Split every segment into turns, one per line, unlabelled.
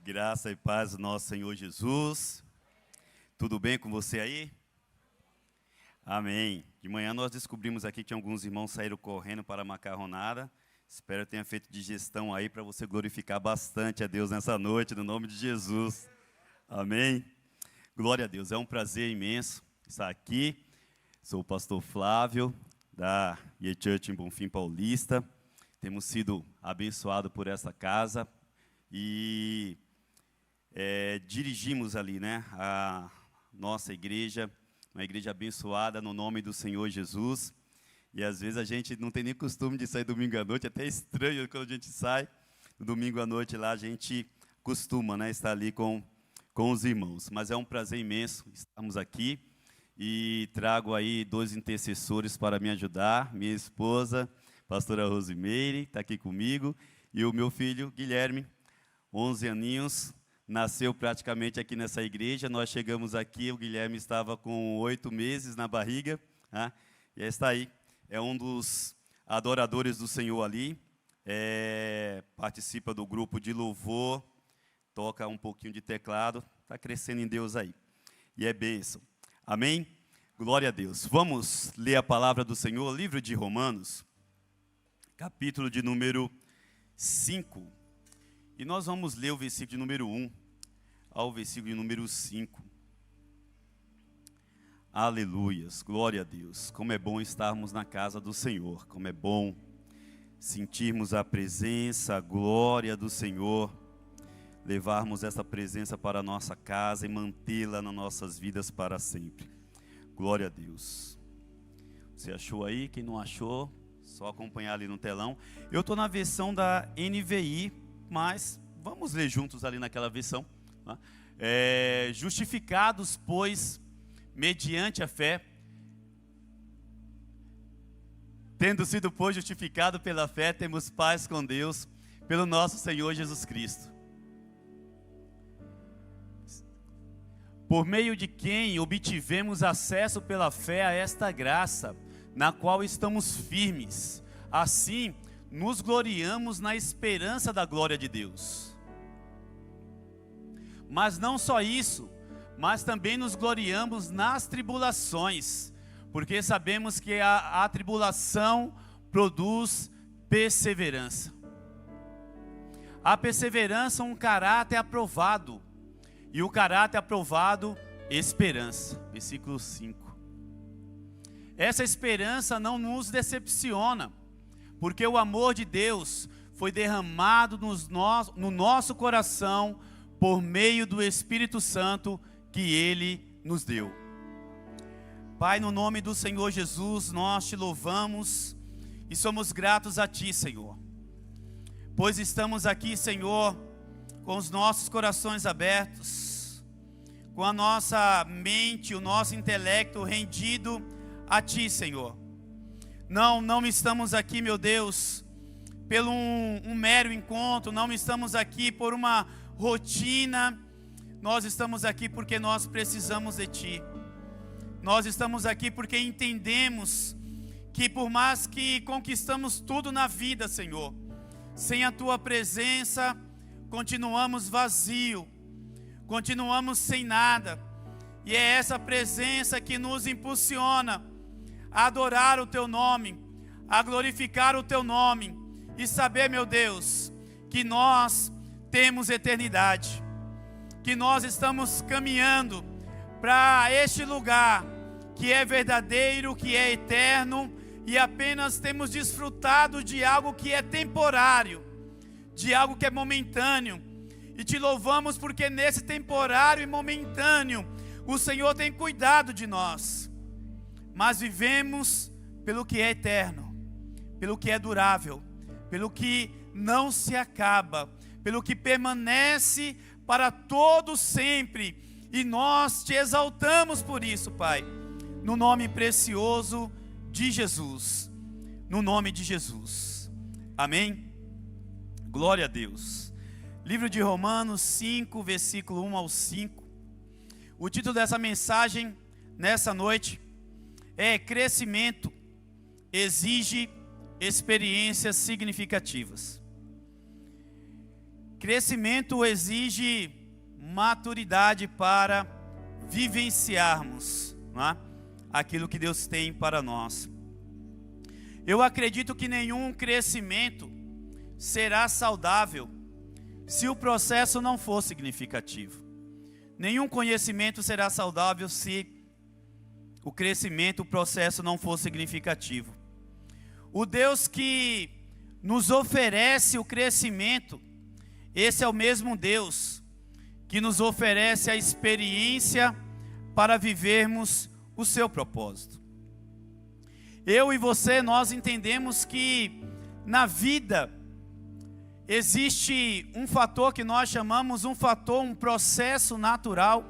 Graça e paz do nosso Senhor Jesus. Tudo bem com você aí? Amém. De manhã nós descobrimos aqui que alguns irmãos saíram correndo para a macarronada. Espero que tenha feito digestão aí para você glorificar bastante a Deus nessa noite, no nome de Jesus. Amém. Glória a Deus. É um prazer imenso estar aqui. Sou o pastor Flávio, da Ye Church em Bonfim Paulista. Temos sido abençoados por essa casa e dirigimos ali, né, a nossa igreja, uma igreja abençoada no nome do Senhor Jesus. E às vezes a gente não tem nem costume de sair domingo à noite, até estranho quando a gente sai. No domingo à noite lá a gente costuma, né, estar ali com os irmãos. Mas é um prazer imenso estarmos aqui e trago aí 2 intercessores para me ajudar. Minha esposa, pastora Rosimeire, está aqui comigo, e o meu filho Guilherme, 11 aninhos, nasceu praticamente aqui nessa igreja. Nós chegamos aqui, o Guilherme estava com 8 meses na barriga, né? E está aí, é um dos adoradores do Senhor ali, participa do grupo de louvor, toca um pouquinho de teclado, está crescendo em Deus aí, e é bênção. Amém? Glória a Deus. Vamos ler a palavra do Senhor, livro de Romanos, capítulo de número 5. E nós vamos ler o versículo de número 1 ao versículo de número 5. Aleluias, glória a Deus. Como é bom estarmos na casa do Senhor. Como é bom sentirmos a presença, a glória do Senhor. Levarmos essa presença para a nossa casa e mantê-la nas nossas vidas para sempre. Glória a Deus. Você achou aí? Quem não achou, só acompanhar ali no telão. Eu estou na versão da NVI, mas vamos ler juntos ali naquela versão. Né? Justificados, pois, mediante a fé, tendo sido, pois, justificado pela fé, temos paz com Deus, pelo nosso Senhor Jesus Cristo. Por meio de quem obtivemos acesso pela fé a esta graça, na qual estamos firmes. Assim, nos gloriamos na esperança da glória de Deus. Mas não só isso, mas também nos gloriamos nas tribulações, porque sabemos que a tribulação produz perseverança. A perseverança, um caráter aprovado, e o caráter aprovado, esperança. Versículo 5. Essa esperança não nos decepciona, porque o amor de Deus foi derramado no nosso coração por meio do Espírito Santo que Ele nos deu. Pai, no nome do Senhor Jesus, nós te louvamos e somos gratos a Ti, Senhor, pois estamos aqui, Senhor, com os nossos corações abertos, com a nossa mente, o nosso intelecto rendido a Ti, Senhor. Não estamos aqui, meu Deus, pelo um mero encontro, não estamos aqui por uma rotina, nós estamos aqui porque nós precisamos de Ti. Nós estamos aqui porque entendemos que por mais que conquistamos tudo na vida, Senhor, sem a Tua presença, continuamos vazio, continuamos sem nada, e é essa presença que nos impulsiona a adorar o Teu nome, a glorificar o Teu nome, e saber, meu Deus, que nós temos eternidade, que nós estamos caminhando para este lugar, que é verdadeiro, que é eterno, e apenas temos desfrutado de algo que é temporário, de algo que é momentâneo, e Te louvamos porque nesse temporário e momentâneo, o Senhor tem cuidado de nós, mas vivemos pelo que é eterno, pelo que é durável, pelo que não se acaba, pelo que permanece para todo sempre, e nós Te exaltamos por isso, Pai, no nome precioso de Jesus, no nome de Jesus, amém? Glória a Deus. Livro de Romanos 5, versículo 1 ao 5, o título dessa mensagem nessa noite é: crescimento exige experiências significativas. crescimento exige maturidade para vivenciarmos, não é? Aquilo que Deus tem para nós. Eu acredito que nenhum crescimento será saudável se o processo não for significativo. Nenhum conhecimento será saudável se o crescimento, o processo não for significativo. O Deus que nos oferece o crescimento, esse é o mesmo Deus que nos oferece a experiência para vivermos o seu propósito. Eu e você, nós entendemos que na vida existe um fator que nós chamamos um processo natural.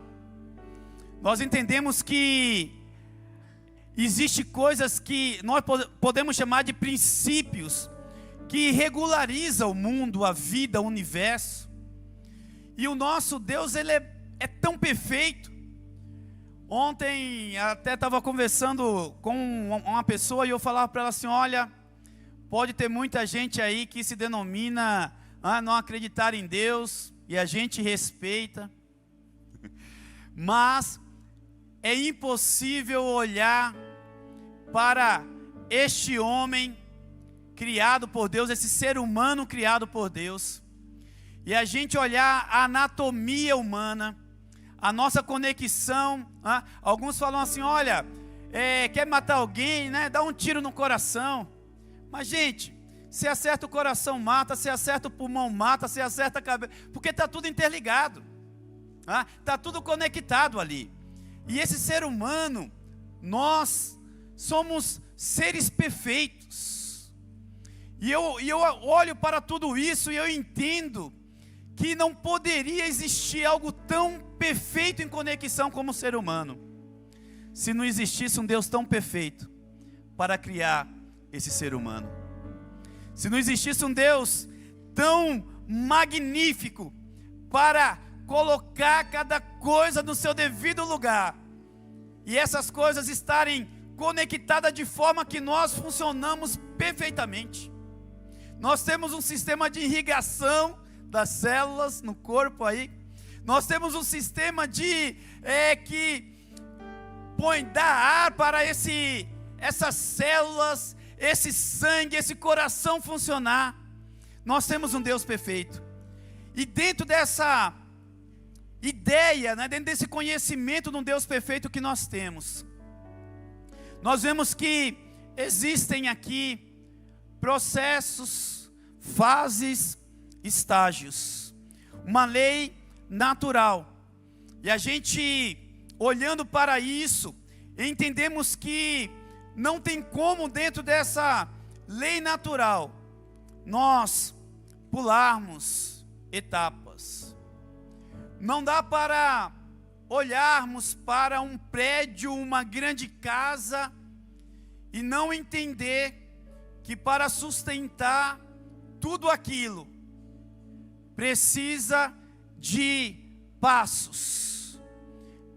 Nós entendemos que existe coisas que nós podemos chamar de princípios que regularizam o mundo, a vida, o universo. E o nosso Deus, ele é tão perfeito. Ontem até estava conversando com uma pessoa e eu falava para ela assim, olha, pode ter muita gente aí que se denomina não acreditar em Deus, e a gente respeita, mas é impossível olhar para este homem criado por Deus, esse ser humano criado por Deus, e a gente olhar a anatomia humana, a nossa conexão. Alguns falam assim, olha, quer matar alguém, né? Dá um tiro no coração. Mas gente, se acerta o coração mata, se acerta o pulmão mata, se acerta a cabeça, porque está tudo interligado, está tudo conectado ali. E esse ser humano, nós somos seres perfeitos. E eu olho para tudo isso e eu entendo que não poderia existir algo tão perfeito em conexão como o ser humano, se não existisse um Deus tão perfeito para criar esse ser humano. Se não existisse um Deus tão magnífico para colocar cada coisa no seu devido lugar, e essas coisas estarem conectadas de forma que nós funcionamos perfeitamente. Nós temos um sistema de irrigação das células no corpo aí. Nós temos um sistema que dá ar para essas células, esse sangue, esse coração funcionar. Nós temos um Deus perfeito. E dentro dessa ideia, dentro desse conhecimento de um Deus perfeito que nós temos, nós vemos que existem aqui processos, fases, estágios, uma lei natural. E a gente, olhando para isso, entendemos que não tem como, dentro dessa lei natural, nós pularmos etapas. Não dá para olharmos para um prédio, uma grande casa, e não entender que para sustentar tudo aquilo, precisa de passos,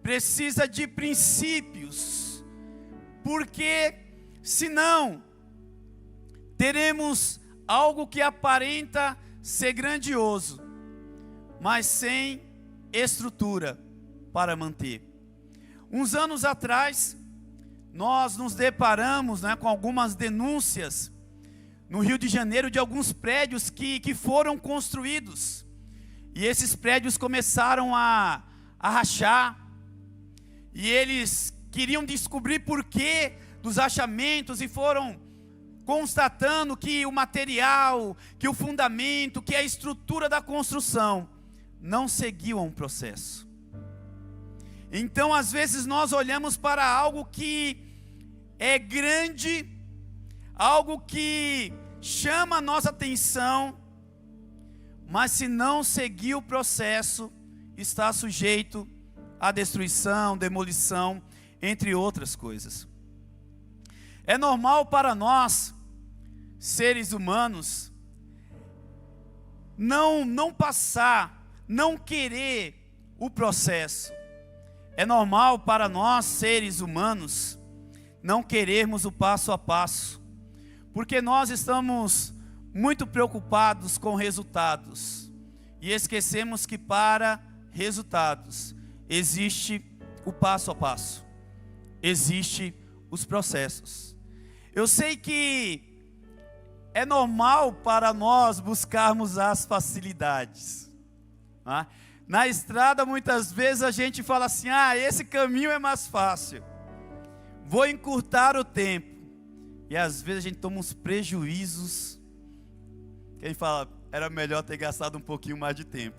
precisa de princípios, porque senão teremos algo que aparenta ser grandioso, mas sem estrutura para manter. Uns anos atrás, nós nos deparamos com algumas denúncias no Rio de Janeiro de alguns prédios que foram construídos. E esses prédios começaram a rachar. E eles queriam descobrir por que dos rachamentos e foram constatando que o material, que o fundamento, que a estrutura da construção não seguiu um processo. Então, às vezes, nós olhamos para algo que é grande, algo que chama a nossa atenção, mas se não seguir o processo, está sujeito à destruição, demolição, entre outras coisas. É normal para nós, seres humanos, não passar, não querer o processo. É normal para nós, seres humanos, não querermos o passo a passo, porque nós estamos muito preocupados com resultados, e esquecemos que para resultados existe o passo a passo, existe os processos. Eu sei que é normal para nós buscarmos as facilidades, tá? Na estrada muitas vezes a gente fala assim: esse caminho é mais fácil, vou encurtar o tempo. E às vezes a gente toma uns prejuízos. Quem fala, era melhor ter gastado um pouquinho mais de tempo.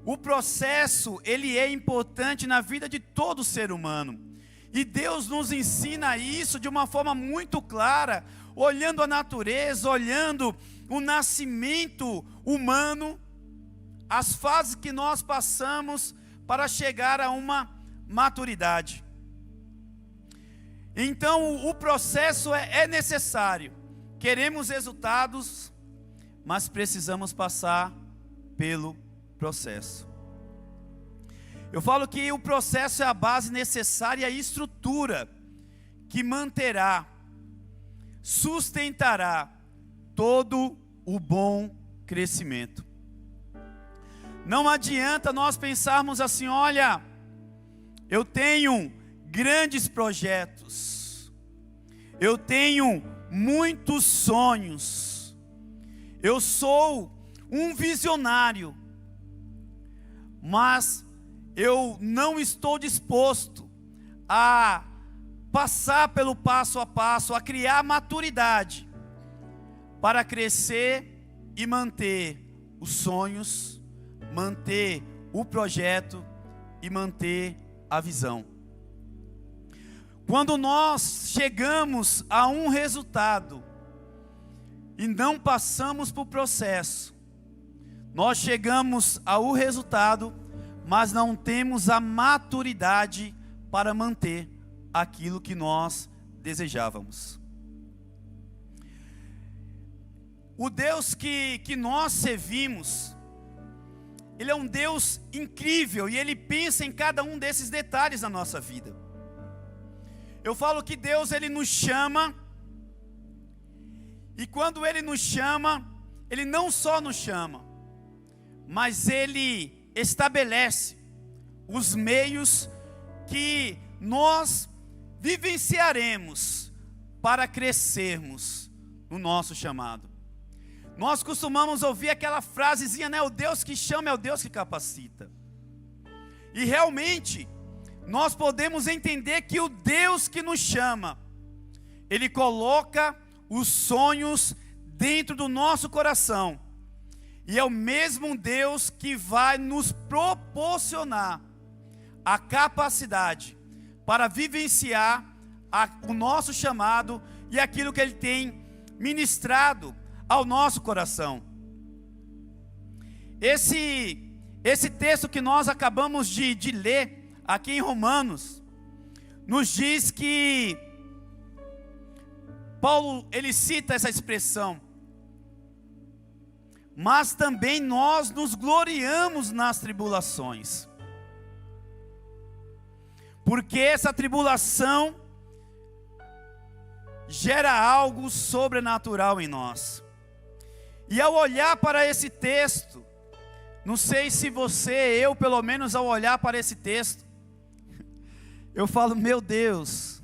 O processo, ele é importante na vida de todo ser humano. E Deus nos ensina isso de uma forma muito clara, olhando a natureza, olhando o nascimento humano, as fases que nós passamos para chegar a uma maturidade. Então o processo é necessário. Queremos resultados, mas precisamos passar pelo processo. Eu falo que o processo é a base necessária e a estrutura que manterá, sustentará todo o bom crescimento. Não adianta nós pensarmos assim: olha, eu tenho grandes projetos, eu tenho muitos sonhos, eu sou um visionário, mas eu não estou disposto a passar pelo passo a passo, a criar maturidade para crescer e manter os sonhos, manter o projeto e manter a visão. Quando nós chegamos a um resultado e não passamos por processo, nós chegamos ao resultado, mas não temos a maturidade para manter aquilo que nós desejávamos. O Deus que nós servimos, Ele é um Deus incrível e Ele pensa em cada um desses detalhes na nossa vida. Eu falo que Deus, Ele nos chama, e quando Ele nos chama, Ele não só nos chama, mas Ele estabelece os meios que nós vivenciaremos para crescermos no nosso chamado. Nós costumamos ouvir aquela frasezinha, né? O Deus que chama é o Deus que capacita. E realmente, nós podemos entender que o Deus que nos chama, Ele coloca os sonhos dentro do nosso coração. E é o mesmo Deus que vai nos proporcionar a capacidade para vivenciar o nosso chamado e aquilo que Ele tem ministrado ao nosso coração. Esse texto que nós acabamos de ler aqui em Romanos, nos diz que Paulo, ele cita essa expressão: mas também nós nos gloriamos nas tribulações, porque essa tribulação gera algo sobrenatural em nós. E ao olhar para esse texto, não sei se você, eu pelo menos ao olhar para esse texto, eu falo: meu Deus,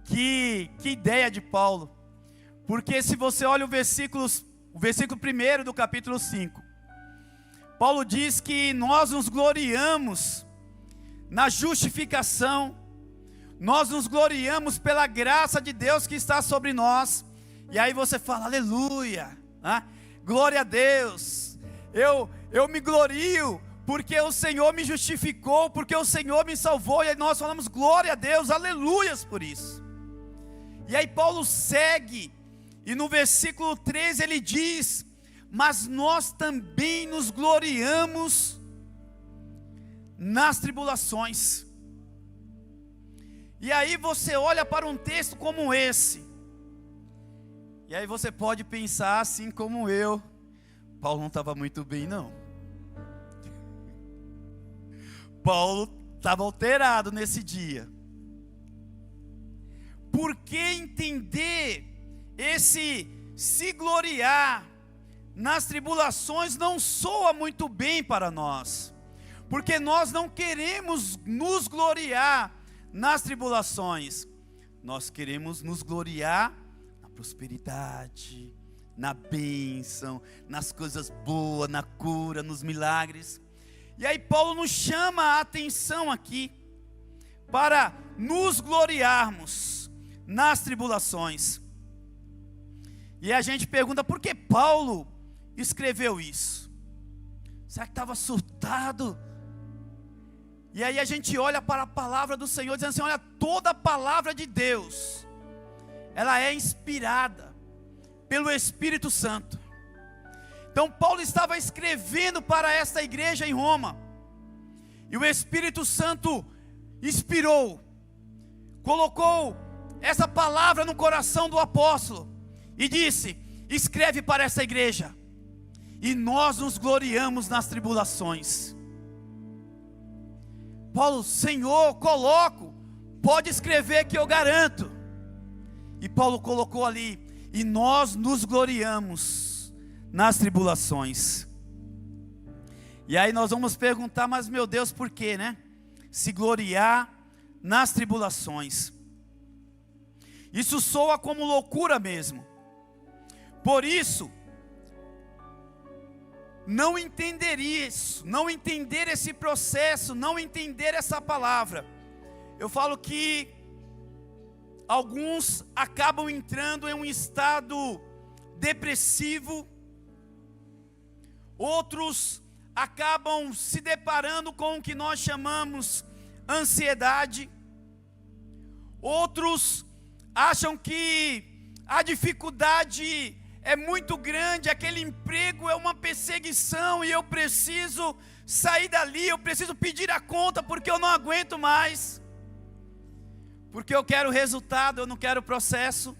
que ideia de Paulo. Porque se você olha o versículo 1 do capítulo 5, Paulo diz que nós nos gloriamos na justificação, nós nos gloriamos pela graça de Deus que está sobre nós. E aí você fala: aleluia, glória a Deus, eu me glorio porque o Senhor me justificou, porque o Senhor me salvou. E aí nós falamos: glória a Deus, aleluias por isso. E aí Paulo segue, e no versículo 3 ele diz: mas nós também nos gloriamos nas tribulações. E aí você olha para um texto como esse, e aí você pode pensar assim como eu: Paulo não estava muito bem não. Paulo estava alterado nesse dia. Por que entender esse se gloriar nas tribulações não soa muito bem para nós, porque nós não queremos nos gloriar nas tribulações, nós queremos nos gloriar na prosperidade, na bênção, nas coisas boas, na cura, nos milagres. E aí Paulo nos chama a atenção aqui, para nos gloriarmos nas tribulações. E a gente pergunta, por que Paulo escreveu isso? Será que estava surtado? E aí a gente olha para a palavra do Senhor, dizendo assim, olha, toda a palavra de Deus, ela é inspirada pelo Espírito Santo. Então Paulo estava escrevendo para esta igreja em Roma, e o Espírito Santo inspirou, colocou essa palavra no coração do apóstolo, e disse, escreve para essa igreja, e nós nos gloriamos nas tribulações. Paulo, Senhor, coloco, pode escrever que eu garanto. E Paulo colocou ali, e nós nos gloriamos nas tribulações. E aí nós vamos perguntar, mas meu Deus, por quê, né? Se gloriar nas tribulações. Isso soa como loucura mesmo. Por isso, não entender isso, não entender esse processo, não entender essa palavra, eu falo que alguns acabam entrando em um estado depressivo, outros acabam se deparando com o que nós chamamos ansiedade, outros acham que a dificuldade é muito grande, aquele emprego é uma perseguição e eu preciso sair dali, eu preciso pedir a conta porque eu não aguento mais, porque eu quero resultado, eu não quero processo.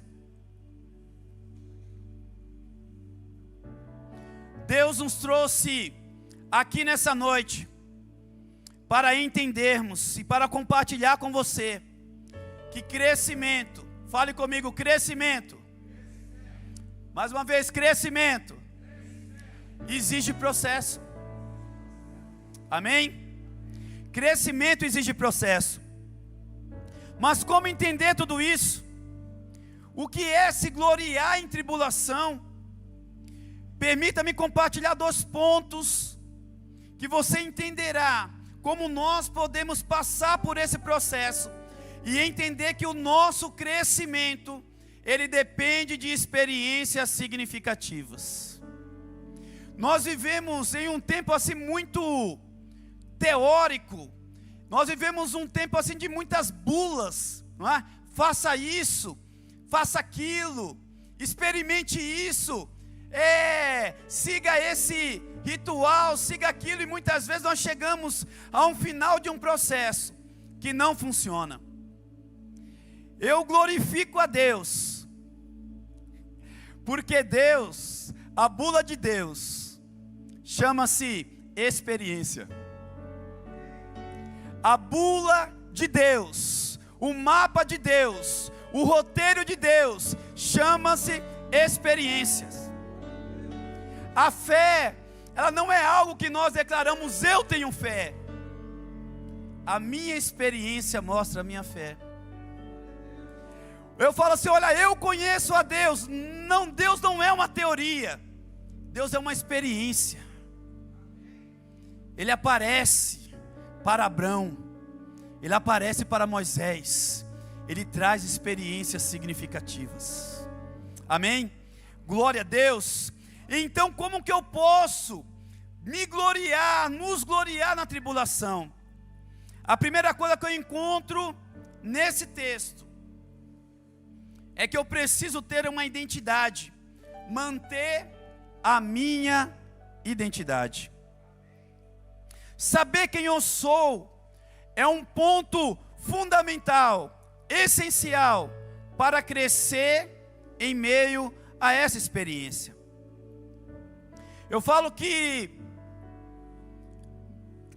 Deus nos trouxe aqui nessa noite para entendermos e para compartilhar com você que crescimento, fale comigo, crescimento. Mais uma vez, crescimento exige processo. Amém? Crescimento exige processo. Mas como entender tudo isso? O que é se gloriar em tribulação? Permita-me compartilhar 2 pontos que você entenderá como nós podemos passar por esse processo e entender que o nosso crescimento ele depende de experiências significativas. Nós vivemos em um tempo assim muito teórico, nós vivemos um tempo assim de muitas bulas, não é? Faça isso, faça aquilo, experimente isso, siga esse ritual, siga aquilo, e muitas vezes nós chegamos a um final de um processo que não funciona. Eu glorifico a Deus, porque Deus, a bula de Deus, chama-se experiência. A bula de Deus, o mapa de Deus, o roteiro de Deus, chama-se experiências. A fé, ela não é algo que nós declaramos, eu tenho fé. A minha experiência mostra a minha fé. Eu falo assim, olha, eu conheço a Deus. Não, Deus não é uma teoria, Deus é uma experiência. Ele aparece para Abraão, ele aparece para Moisés, ele traz experiências significativas. Amém? Glória a Deus. Então como que eu posso me gloriar, nos gloriar na tribulação? A primeira coisa que eu encontro nesse texto é que eu preciso ter uma identidade, manter a minha identidade. Saber quem eu sou é um ponto fundamental, essencial, para crescer em meio a essa experiência. Eu falo que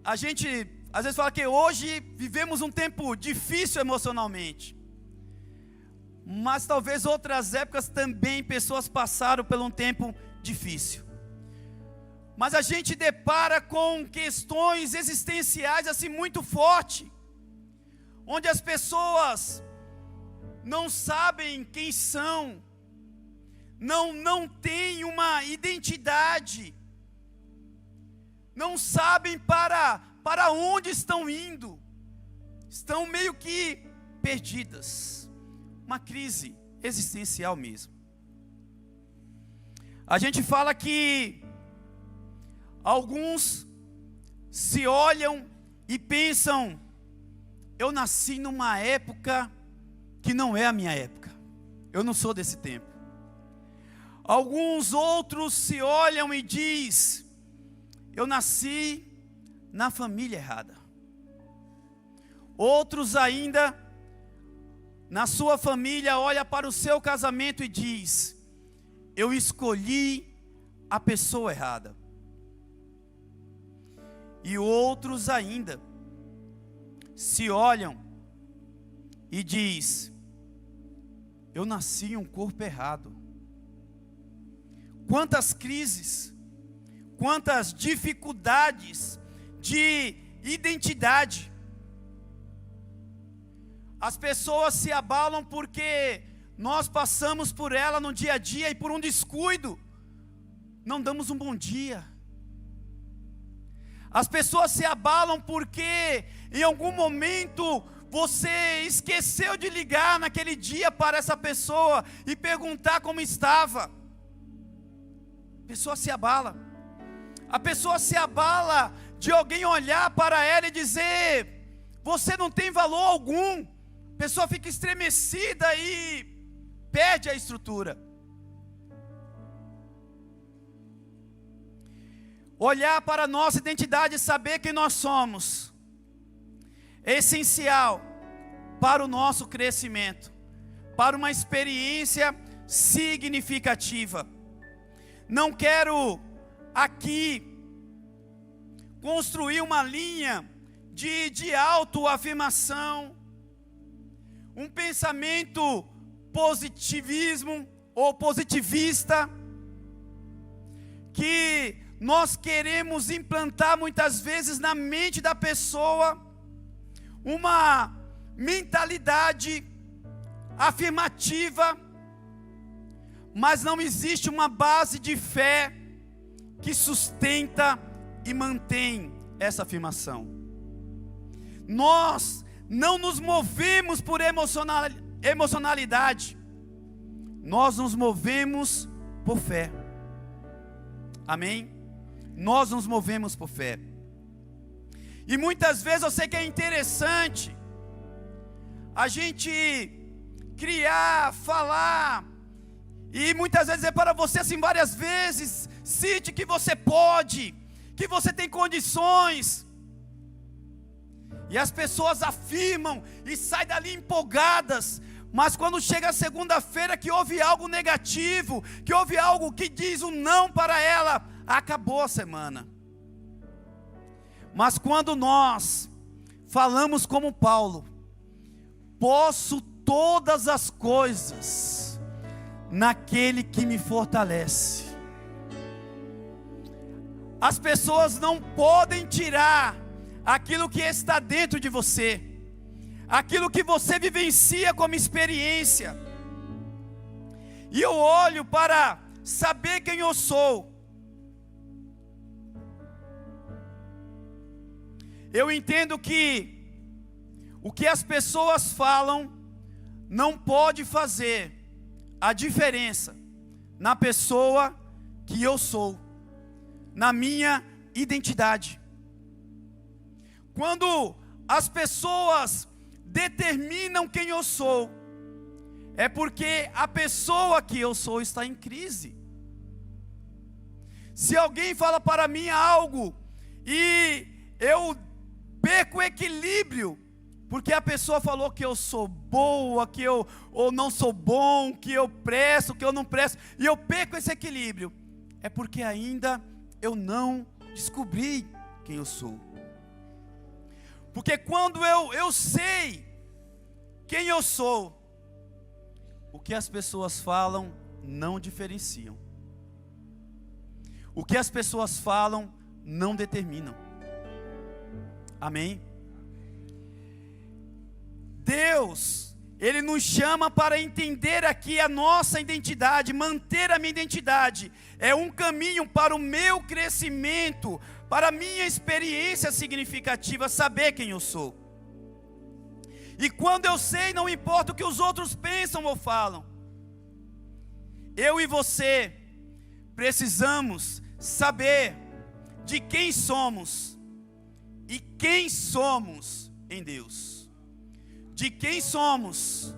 a gente às vezes fala que hoje vivemos um tempo difícil emocionalmente, mas talvez outras épocas também pessoas passaram por um tempo difícil. mas a gente depara com questões existenciais assim muito fortes, onde as pessoas não sabem quem são, não têm uma identidade, não sabem para onde estão indo, estão meio que perdidas, uma crise existencial mesmo. A gente fala que alguns se olham e pensam: eu nasci numa época que não é a minha época, eu não sou desse tempo. Alguns outros se olham e diz: eu nasci na família errada. Outros ainda, na sua família, olha para o seu casamento e diz: eu escolhi a pessoa errada. E outros ainda se olham e diz: eu nasci em um corpo errado. Quantas crises, quantas dificuldades de identidade. As pessoas se abalam porque nós passamos por ela no dia a dia e por um descuido não damos um bom dia. As pessoas se abalam porque em algum momento você esqueceu de ligar naquele dia para essa pessoa e perguntar como estava. A pessoa se abala. A pessoa se abala de alguém olhar para ela e dizer: você não tem valor algum. A pessoa fica estremecida e perde a estrutura. Olhar para a nossa identidade e saber quem nós somos é essencial para o nosso crescimento, para uma experiência significativa. Não quero aqui construir uma linha de autoafirmação, um pensamento positivismo ou positivista, que nós queremos implantar muitas vezes na mente da pessoa uma mentalidade afirmativa, mas não existe uma base de fé que sustenta e mantém essa afirmação. Nós não nos movemos por emocionalidade, nós nos movemos por fé. Amém? Nós nos movemos por fé. E muitas vezes eu sei que é interessante a gente criar, falar, e muitas vezes é para você assim várias vezes: cite que você pode, que você tem condições. E as pessoas afirmam e saem dali empolgadas, mas quando chega a segunda-feira que houve algo negativo, que houve algo que diz um não para ela, acabou a semana. Mas quando nós falamos como Paulo: posso todas as coisas naquele que me fortalece, as pessoas não podem tirar aquilo que está dentro de você, aquilo que você vivencia como experiência. E eu olho para saber quem eu sou. Eu entendo que o que as pessoas falam não pode fazer a diferença na pessoa que eu sou, na minha identidade. Quando as pessoas determinam quem eu sou, é porque a pessoa que eu sou está em crise. Se alguém fala para mim algo e eu perco o equilíbrio, porque a pessoa falou que eu sou boa, que eu ou não sou bom, que eu presto, que eu não presto, e eu perco esse equilíbrio, é porque ainda eu não descobri quem eu sou. Porque quando eu sei quem eu sou, o que as pessoas falam não diferenciam. O que as pessoas falam não determinam. Amém? Deus, Ele nos chama para entender aqui a nossa identidade, manter a minha identidade. É um caminho para o meu crescimento, para a minha experiência significativa, saber quem eu sou. E quando eu sei, não importa o que os outros pensam ou falam. Eu e você precisamos saber de quem somos e quem somos em Deus. De quem somos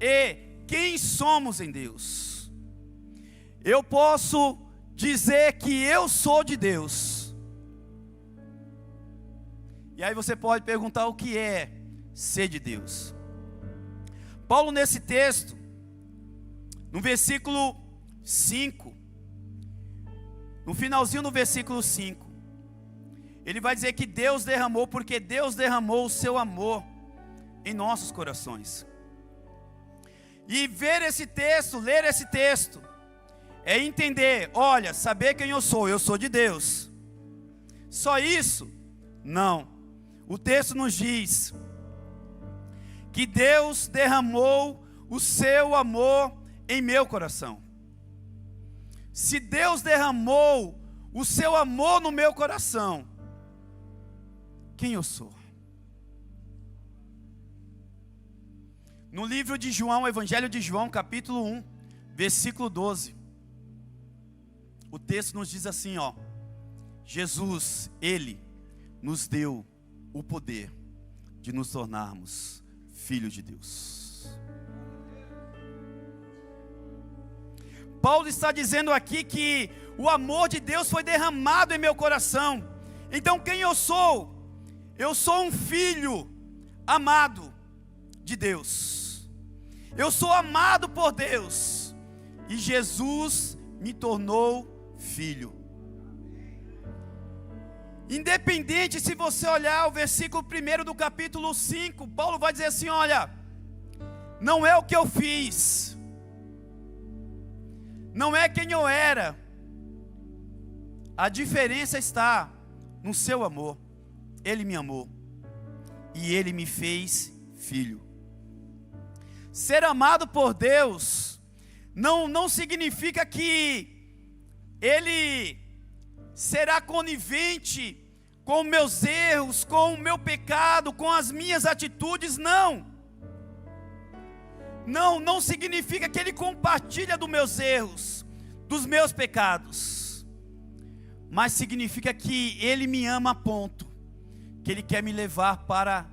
e quem somos em Deus. Eu posso dizer que eu sou de Deus. E aí você pode perguntar o que é ser de Deus. Paulo, nesse texto, no versículo 5, no finalzinho do versículo 5, ele vai dizer que Deus derramou, porque Deus derramou o seu amor em nossos corações. E ver esse texto, ler esse texto, é entender, olha, saber quem eu sou de Deus. Só isso? Não. O texto nos diz que Deus derramou o seu amor em meu coração. Se Deus derramou o seu amor no meu coração, quem eu sou? No livro de João, Evangelho de João, capítulo 1, versículo 12, o texto nos diz assim, ó: Jesus, Ele nos deu o poder de nos tornarmos filhos de Deus. Paulo está dizendo aqui que o amor de Deus foi derramado em meu coração. Então quem eu sou? Eu sou um filho amado de Deus. Eu sou amado por Deus. E Jesus me tornou filho. Independente, se você olhar o versículo 1 do capítulo 5, Paulo vai dizer assim, olha, não é o que eu fiz, não é quem eu era, a diferença está no seu amor. Ele me amou e Ele me fez filho. Ser amado por Deus não significa que Ele será conivente com meus erros, com o meu pecado, com as minhas atitudes. Não significa que Ele compartilha dos meus erros, dos meus pecados, mas significa que Ele me ama a ponto que Ele quer me levar para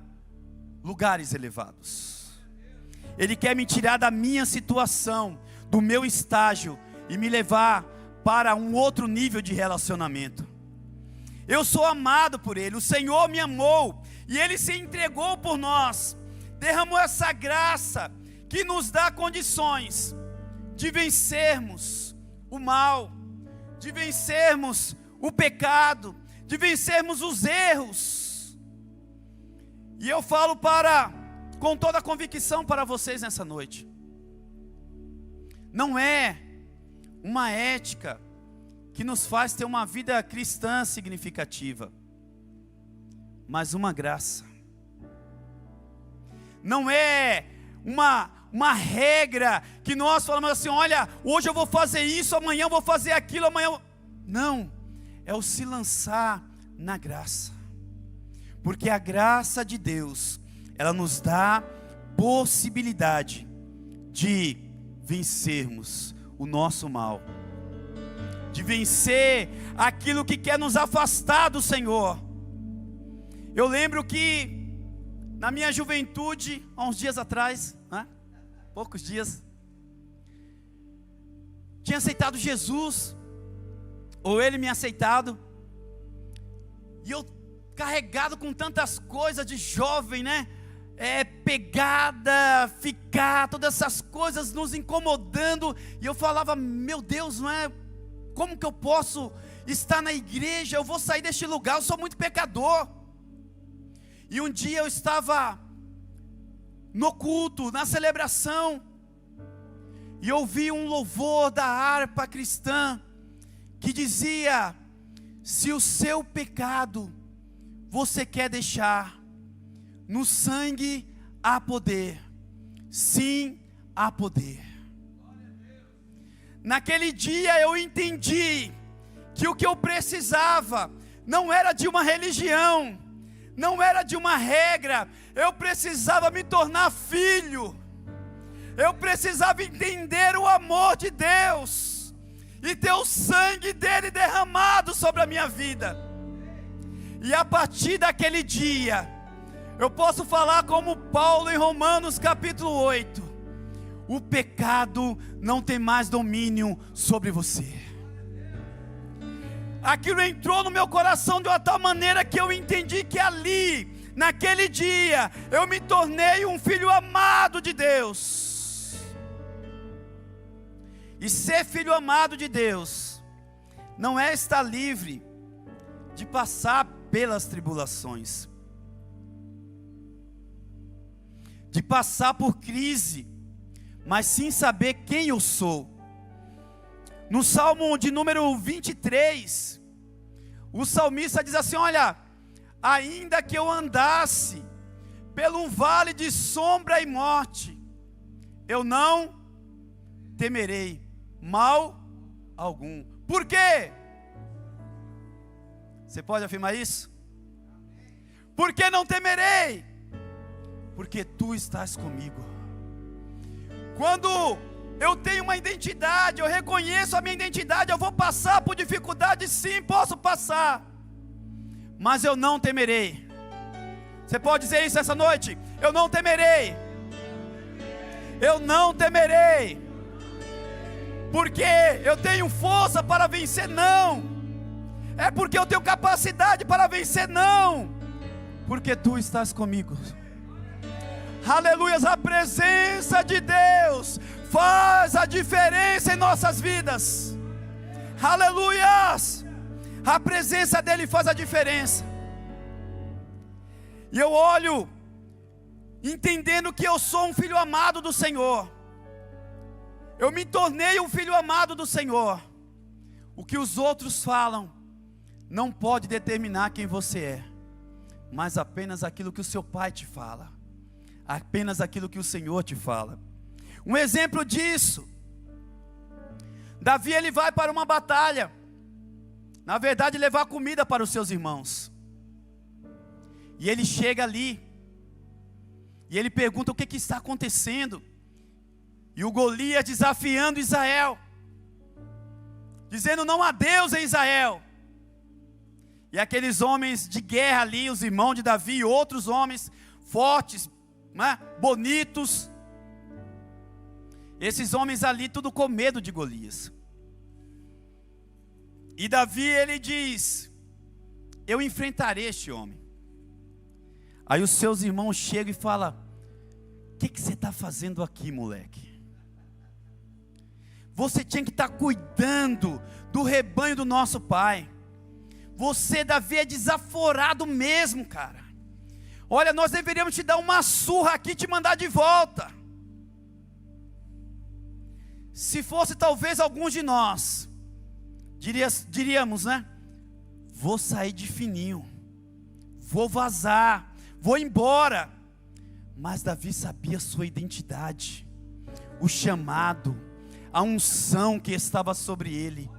lugares elevados. Ele quer me tirar da minha situação, do meu estágio, e me levar para um outro nível de relacionamento. Eu sou amado por Ele, o Senhor me amou, e Ele se entregou por nós, derramou essa graça, que nos dá condições de vencermos o mal, de vencermos o pecado, de vencermos os erros. E eu falo com toda a convicção para vocês nessa noite, não é uma ética que nos faz ter uma vida cristã significativa, mas uma graça. Não é uma regra que nós falamos assim, olha, hoje eu vou fazer isso, amanhã eu vou fazer aquilo, não, é o se lançar na graça, porque a graça de Deus, ela nos dá possibilidade de vencermos o nosso mal, de vencer aquilo que quer nos afastar do Senhor. Eu lembro que na minha juventude, há uns dias atrás, poucos dias, tinha aceitado Jesus, ou Ele me aceitado, e eu carregado com tantas coisas de jovem, pegada, ficar, todas essas coisas nos incomodando, e eu falava, meu Deus, como que eu posso estar na igreja? Eu vou sair deste lugar, eu sou muito pecador. E um dia eu estava no culto, na celebração, e ouvi um louvor da harpa cristã, que dizia: se o seu pecado você quer deixar, no sangue há poder. Sim, há poder. Naquele dia eu entendi que o que eu precisava não era de uma religião, não era de uma regra. Eu precisava me tornar filho. Eu precisava entender o amor de Deus e ter o sangue dele derramado sobre a minha vida. E a partir daquele dia, eu posso falar como Paulo em Romanos capítulo 8: o pecado não tem mais domínio sobre você. Aquilo entrou no meu coração de uma tal maneira que eu entendi que ali, naquele dia, eu me tornei um filho amado de Deus. E ser filho amado de Deus não é estar livre de passar pelas tribulações, de passar por crise, mas sim saber quem eu sou. No Salmo de número 23, o salmista diz assim: olha, ainda que eu andasse pelo vale de sombra e morte, eu não temerei mal algum. Por quê? Você pode afirmar isso? Por que não temerei? Porque tu estás comigo. Quando eu tenho uma identidade, eu reconheço a minha identidade, eu vou passar por dificuldade, sim, posso passar, mas eu não temerei. Você pode dizer isso essa noite? Eu não temerei. Eu não temerei. Porque eu tenho força para vencer? Não. É porque eu tenho capacidade para vencer? Não. Porque tu estás comigo. Aleluias, a presença de Deus faz a diferença em nossas vidas. Aleluias, a presença dEle faz a diferença. E eu olho, entendendo que eu sou um filho amado do Senhor. Eu me tornei um filho amado do Senhor. O que os outros falam não pode determinar quem você é, mas apenas aquilo que o seu pai te fala, apenas aquilo que o Senhor te fala. Um exemplo disso, Davi, ele vai para uma batalha, na verdade levar comida para os seus irmãos, e ele chega ali, e ele pergunta o que está acontecendo, e o Golias desafiando Israel, dizendo: não há Deus em Israel. E aqueles homens de guerra ali, os irmãos de Davi e outros homens fortes, né, bonitos, esses homens ali tudo com medo de Golias. E Davi, ele diz: eu enfrentarei este homem. Aí os seus irmãos chegam e falam: o que você está fazendo aqui, moleque? Você tinha que estar cuidando do rebanho do nosso pai. Você, Davi, é desaforado mesmo, cara. Olha, nós deveríamos te dar uma surra aqui e te mandar de volta. Se fosse talvez alguns de nós, diríamos, né? Vou sair de fininho, vou vazar, vou embora. Mas Davi sabia a sua identidade, o chamado, a unção que estava sobre ele.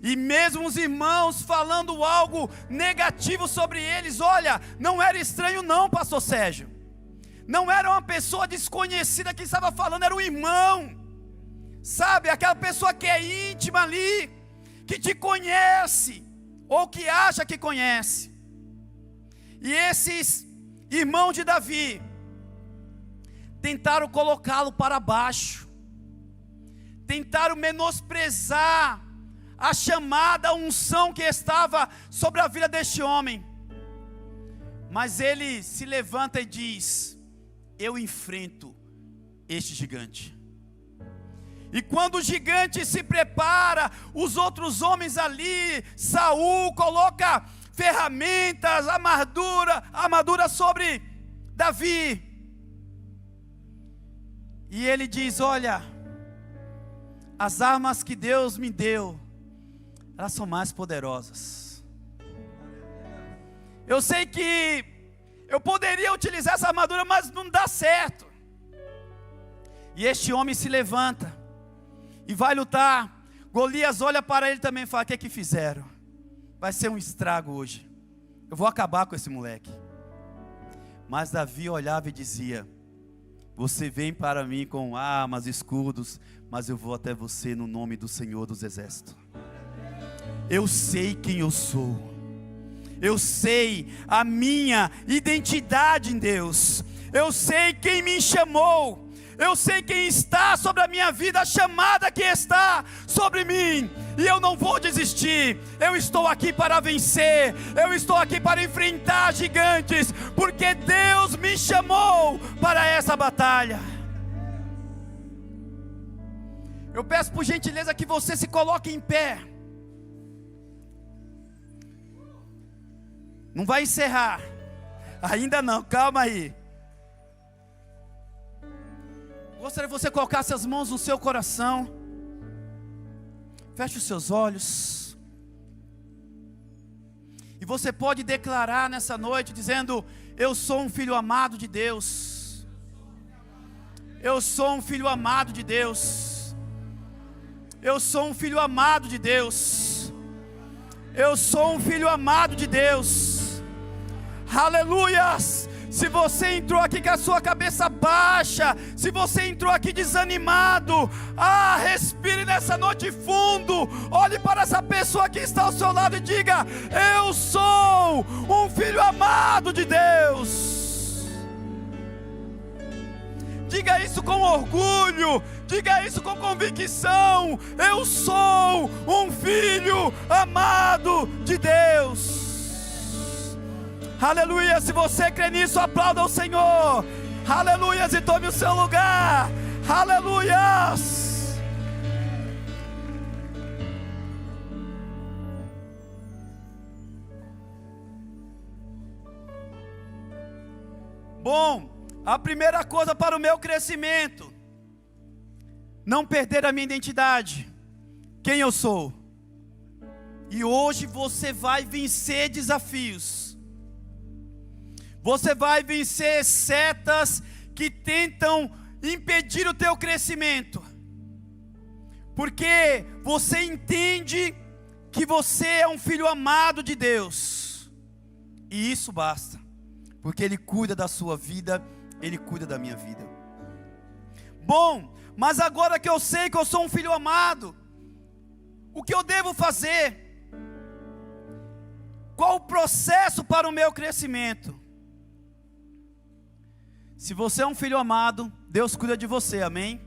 E mesmo os irmãos falando algo negativo sobre eles, olha, não era estranho não, pastor Sérgio. Não era uma pessoa desconhecida que estava falando, era um irmão. Sabe, aquela pessoa que é íntima ali, que te conhece, ou que acha que conhece. E esses irmãos de Davi tentaram colocá-lo para baixo, tentaram menosprezar a chamada unção que estava sobre a vida deste homem. Mas ele se levanta e diz: eu enfrento este gigante. E quando o gigante se prepara, os outros homens ali, Saul coloca ferramentas, armadura sobre Davi. E ele diz: olha, as armas que Deus me deu, elas são mais poderosas. Eu sei que eu poderia utilizar essa armadura, mas não dá certo. E este homem se levanta e vai lutar. Golias olha para ele também e fala: o que é que fizeram? Vai ser um estrago hoje. Eu vou acabar com esse moleque. Mas Davi olhava e dizia: você vem para mim com armas, escudos, mas eu vou até você no nome do Senhor dos Exércitos. Eu sei quem eu sou. Eu sei a minha identidade em Deus. Eu sei quem me chamou. Eu sei quem está sobre a minha vida, a chamada que está sobre mim. E eu não vou desistir. Eu estou aqui para vencer. Eu estou aqui para enfrentar gigantes, porque Deus me chamou para essa batalha. Eu peço por gentileza que você se coloque em pé. Não vai encerrar. Ainda não, calma aí. Gostaria que você colocasse as mãos no seu coração. Feche os seus olhos. E você pode declarar nessa noite dizendo: eu sou um filho amado de Deus. Eu sou um filho amado de Deus. Eu sou um filho amado de Deus. Eu sou um filho amado de Deus. Aleluias! Se você entrou aqui com a sua cabeça baixa, se você entrou aqui desanimado, respire nessa noite fundo, olhe para essa pessoa que está ao seu lado e diga: eu sou um filho amado de Deus. Diga isso com orgulho, diga isso com convicção: eu sou um filho amado de Deus. Aleluia, se você crê nisso, aplauda o Senhor. Aleluia, e tome o seu lugar. Aleluia. Bom, a primeira coisa para o meu crescimento: não perder a minha identidade, quem eu sou. E hoje você vai vencer desafios. Você vai vencer setas que tentam impedir o teu crescimento, porque você entende que você é um filho amado de Deus, e isso basta, porque Ele cuida da sua vida, Ele cuida da minha vida. Bom, mas agora que eu sei que eu sou um filho amado, o que eu devo fazer? Qual o processo para o meu crescimento? Se você é um filho amado, Deus cuida de você, amém?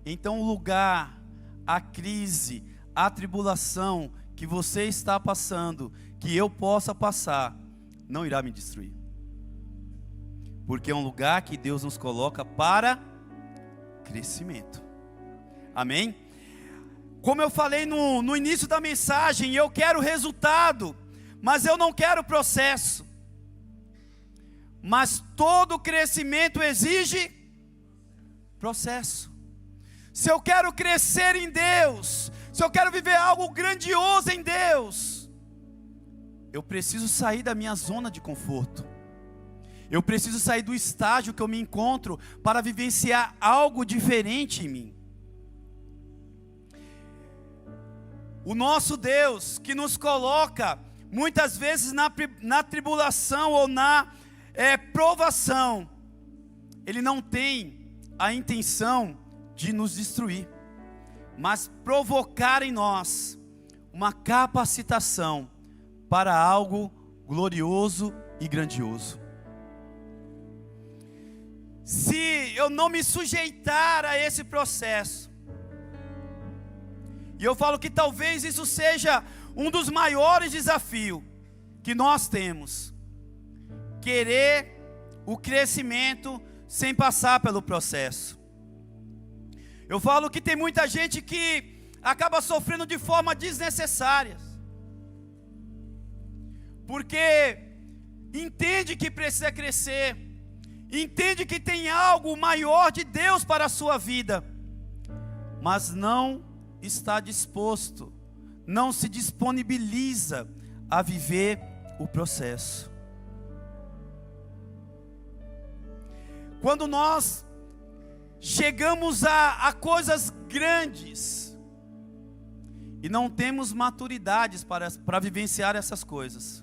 Então o lugar, a crise, a tribulação que você está passando, que eu possa passar, não irá me destruir. Porque é um lugar que Deus nos coloca para crescimento, amém? Como eu falei no início da mensagem, eu quero resultado, mas eu não quero processo. Mas todo crescimento exige processo. Se eu quero crescer em Deus, se eu quero viver algo grandioso em Deus, eu preciso sair da minha zona de conforto. Eu preciso sair do estágio que eu me encontro para vivenciar algo diferente em mim. O nosso Deus, que nos coloca muitas vezes na tribulação ou na provação, Ele não tem a intenção de nos destruir, mas provocar em nós uma capacitação para algo glorioso e grandioso. Se eu não me sujeitar a esse processo, e eu falo que talvez isso seja um dos maiores desafios que nós temos, querer o crescimento sem passar pelo processo. Eu falo que tem muita gente que acaba sofrendo de forma desnecessária, porque entende que precisa crescer, entende que tem algo maior de Deus para a sua vida, mas não está disposto não se disponibiliza a viver o processo. Quando nós chegamos a coisas grandes e não temos maturidades para vivenciar essas coisas,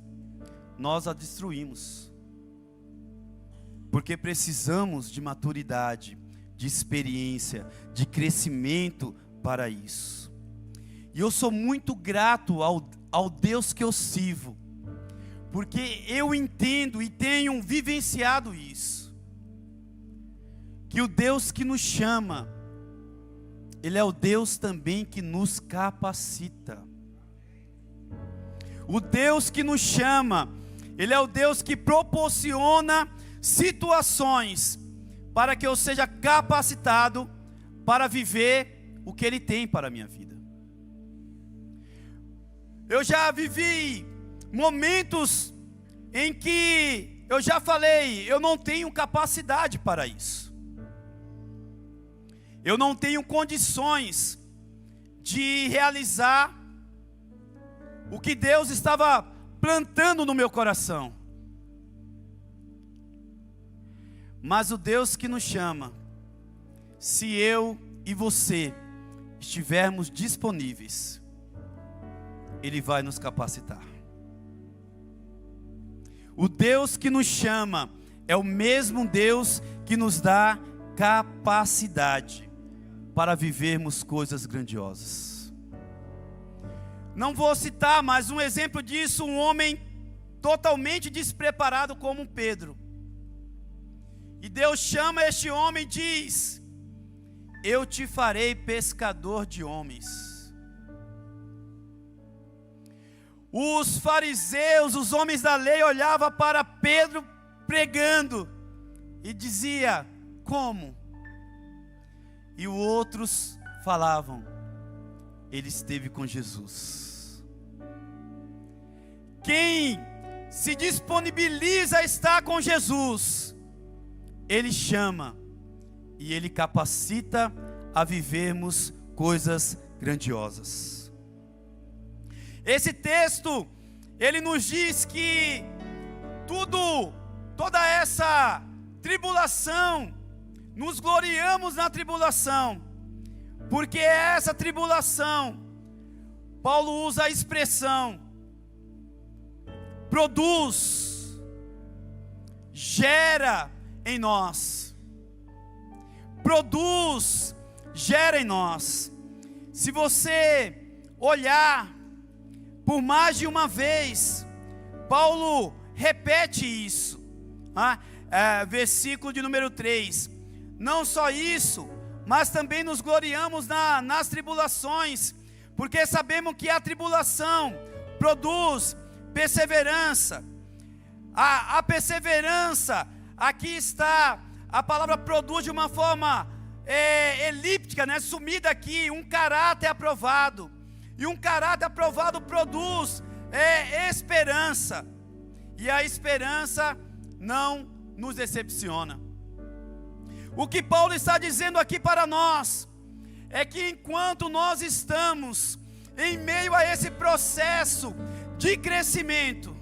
nós a destruímos. Porque precisamos de maturidade, de experiência, de crescimento para isso. E eu sou muito grato ao Deus que eu sirvo, porque eu entendo e tenho vivenciado isso. Que o Deus que nos chama, Ele é o Deus também que nos capacita. O Deus que nos chama, Ele é o Deus que proporciona situações para que eu seja capacitado para viver o que Ele tem para a minha vida. Eu já vivi momentos em que eu já falei, eu não tenho capacidade para isso. Eu não tenho condições de realizar o que Deus estava plantando no meu coração. Mas o Deus que nos chama, se eu e você estivermos disponíveis, Ele vai nos capacitar. O Deus que nos chama é o mesmo Deus que nos dá capacidade para vivermos coisas grandiosas. Não vou citar, mas um exemplo disso, um homem totalmente despreparado como Pedro. E Deus chama este homem e diz: eu te farei pescador de homens. Os fariseus, os homens da lei, olhavam para Pedro pregando e dizia: como? E outros falavam: ele esteve com Jesus. Quem se disponibiliza a estar com Jesus, Ele chama e Ele capacita a vivermos coisas grandiosas. Esse texto, ele nos diz que toda essa tribulação, nos gloriamos na tribulação, porque essa tribulação, Paulo usa a expressão, produz, gera em nós. Produz, gera em nós. Se você olhar por mais de uma vez, Paulo repete isso. Versículo de número 3. Não só isso, mas também nos gloriamos nas tribulações, porque sabemos que a tribulação produz perseverança. A perseverança, aqui está, a palavra produz de uma forma elíptica, né? Sumida aqui, um caráter aprovado. E um caráter aprovado produz esperança. E a esperança não nos decepciona. O que Paulo está dizendo aqui para nós é que enquanto nós estamos em meio a esse processo de crescimento,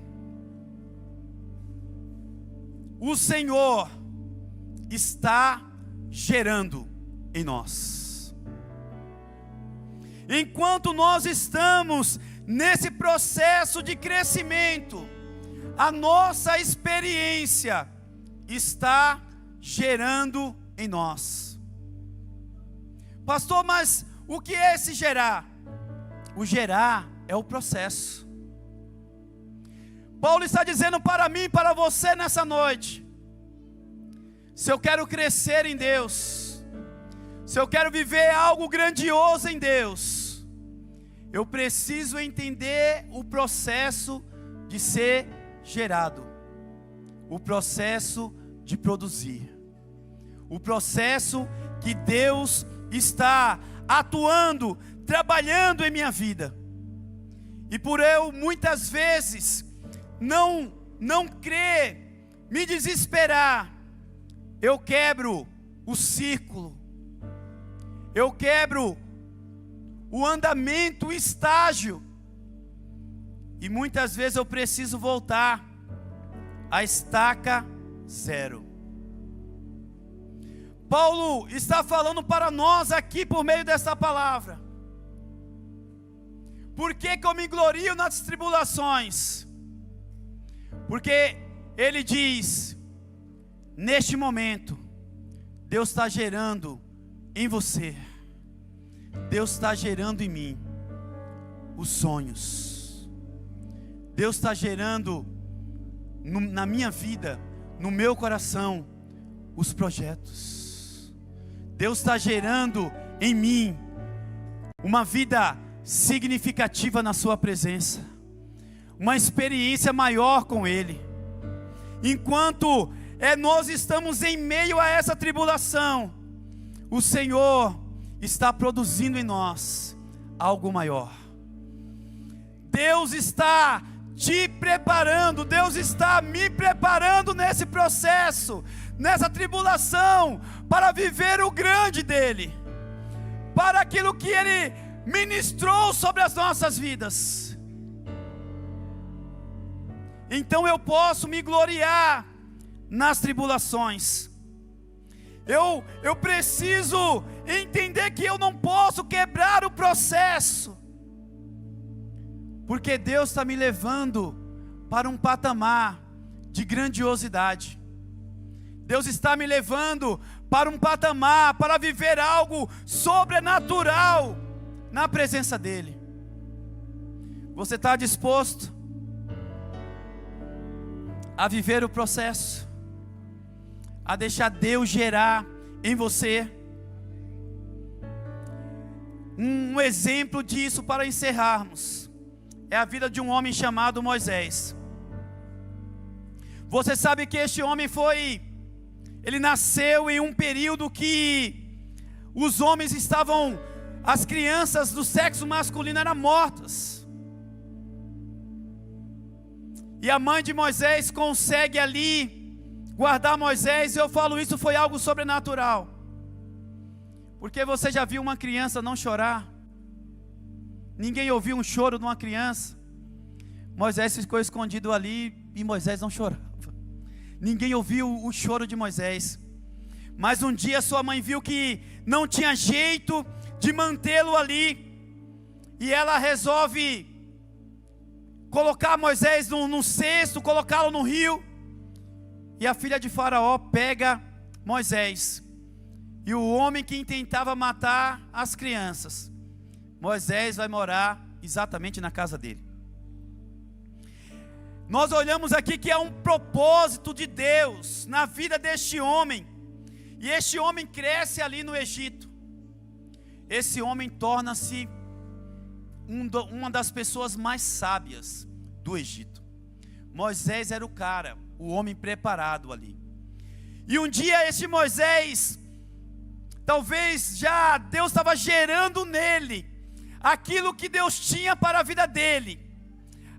o Senhor está gerando em nós. Enquanto nós estamos nesse processo de crescimento, a nossa experiência está gerando em nós. Pastor, mas o que é esse gerar? O gerar é o processo. Paulo está dizendo para mim e para você nessa noite: se eu quero crescer em Deus, se eu quero viver algo grandioso em Deus, eu preciso entender o processo de ser gerado, o processo de produzir, o processo que Deus está atuando, trabalhando em minha vida. E por eu muitas vezes não crer, me desesperar, eu quebro o círculo, eu quebro o andamento, o estágio E muitas vezes eu preciso voltar à estaca zero. Paulo está falando para nós aqui por meio dessa palavra. Por que que eu me glorio nas tribulações? Porque ele diz, neste momento, Deus está gerando em você, Deus está gerando em mim os sonhos. Deus está gerando na minha vida, no meu coração, os projetos. Deus está gerando em mim uma vida significativa na sua presença, uma experiência maior com Ele. Enquanto nós estamos em meio a essa tribulação, o Senhor está produzindo em nós algo maior. Deus está te preparando, Deus está me preparando nesse processo, nessa tribulação, para viver o grande dEle, para aquilo que Ele ministrou sobre as nossas vidas. Então eu posso me gloriar nas tribulações. Eu preciso entender que eu não posso quebrar o processo, porque Deus está me levando para um patamar de grandiosidade. Deus está me levando para um patamar, para viver algo sobrenatural na presença dEle. Você está disposto a viver o processo, a deixar Deus gerar em você? Um exemplo disso, para encerrarmos, é a vida de um homem chamado Moisés. Você sabe que este homem ele nasceu em um período que os homens estavam, as crianças do sexo masculino eram mortas. E a mãe de Moisés consegue ali guardar Moisés. E eu falo isso, foi algo sobrenatural. Porque você já viu uma criança não chorar? Ninguém ouviu um choro de uma criança. Moisés ficou escondido ali e Moisés não chorava. Ninguém ouviu o choro de Moisés. Mas um dia sua mãe viu que não tinha jeito de mantê-lo ali, e ela resolve colocar Moisés num cesto, colocá-lo no rio. E a filha de Faraó pega Moisés, e o homem que tentava matar as crianças, Moisés vai morar exatamente na casa dele. Nós olhamos aqui que há um propósito de Deus na vida deste homem, e este homem cresce ali no Egito. Esse homem torna-se uma das pessoas mais sábias do Egito. Moisés era o homem preparado ali. E um dia esse Moisés, talvez já Deus estava gerando nele aquilo que Deus tinha para a vida dele,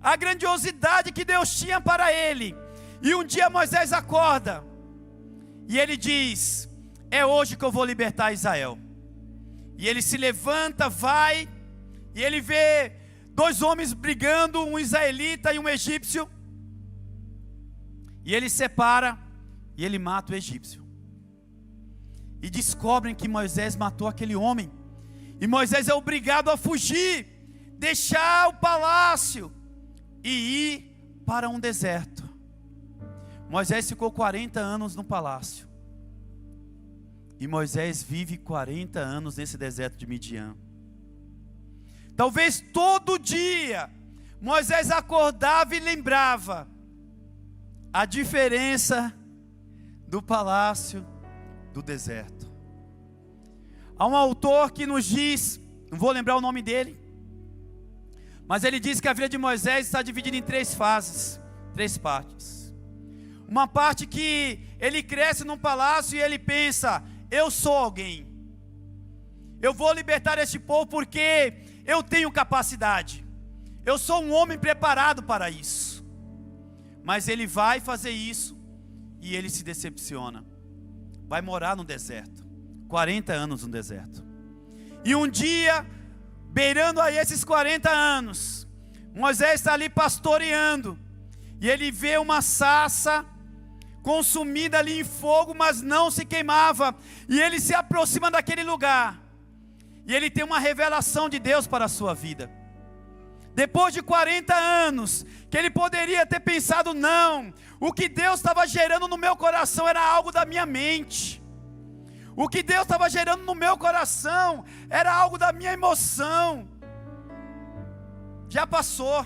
a grandiosidade que Deus tinha para ele. E um dia Moisés acorda e ele diz: é hoje que eu vou libertar Israel. E ele se levanta, vai, e ele vê dois homens brigando, um israelita e um egípcio, e ele separa e ele mata o egípcio. E descobrem que Moisés matou aquele homem, e Moisés é obrigado a fugir, deixar o palácio e ir para um deserto. Moisés ficou 40 anos no palácio, e Moisés vive 40 anos nesse deserto de Midian. Talvez todo dia Moisés acordava e lembrava a diferença do palácio do deserto. Há um autor que nos diz, não vou lembrar o nome dele, mas ele diz que a vida de Moisés está dividida em 3 fases, 3 partes. Uma parte que ele cresce num palácio e ele pensa: eu sou alguém, eu vou libertar este povo porque eu tenho capacidade, eu sou um homem preparado para isso. Mas ele vai fazer isso e ele se decepciona, vai morar no deserto, 40 anos no deserto. E um dia, beirando a esses 40 anos, Moisés está ali pastoreando, e ele vê uma sarça consumida ali em fogo, mas não se queimava, e ele se aproxima daquele lugar, e ele tem uma revelação de Deus para a sua vida. Depois de 40 anos, que ele poderia ter pensado, não, o que Deus estava gerando no meu coração era algo da minha mente, o que Deus estava gerando no meu coração era algo da minha emoção. Já passou.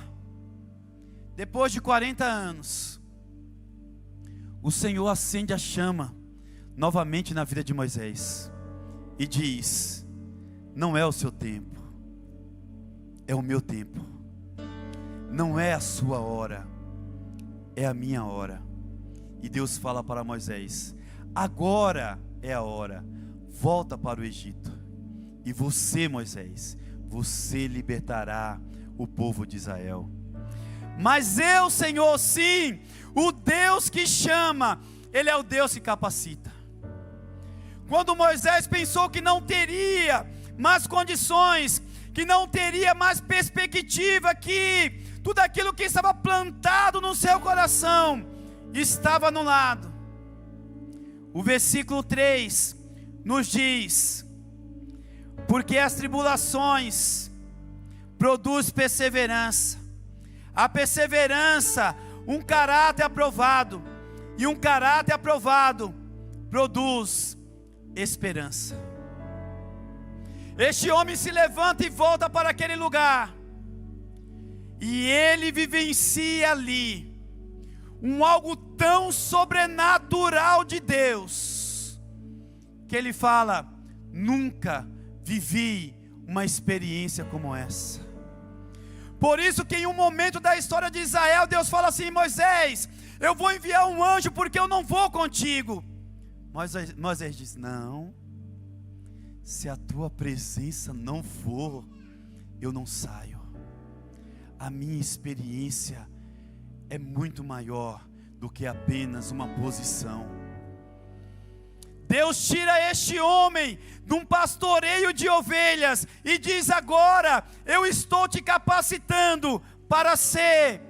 Depois de 40 anos, o Senhor acende a chama novamente na vida de Moisés e diz: não é o seu tempo, é o meu tempo. Não é a sua hora, é a minha hora. E Deus fala para Moisés: agora é a hora, volta para o Egito. E você, Moisés, você libertará o povo de Israel. Mas eu, Senhor, sim, o Deus que chama, Ele é o Deus que capacita. Quando Moisés pensou que não teria mais condições, que não teria mais perspectiva, que tudo aquilo que estava plantado no seu coração estava anulado, o versículo 3 nos diz: porque as tribulações produzem perseverança, a perseverança, um caráter aprovado, e um caráter aprovado produz esperança. Este homem se levanta e volta para aquele lugar, e ele vivencia ali algo tão sobrenatural de Deus, que ele fala: nunca vivi uma experiência como essa. Por isso que em um momento da história de Israel, Deus fala assim: Moisés, eu vou enviar um anjo porque eu não vou contigo. Moisés diz: não, se a tua presença não for, eu não saio. A minha experiência é muito maior do que apenas uma posição. Deus tira este homem de um pastoreio de ovelhas e diz: agora eu estou te capacitando para ser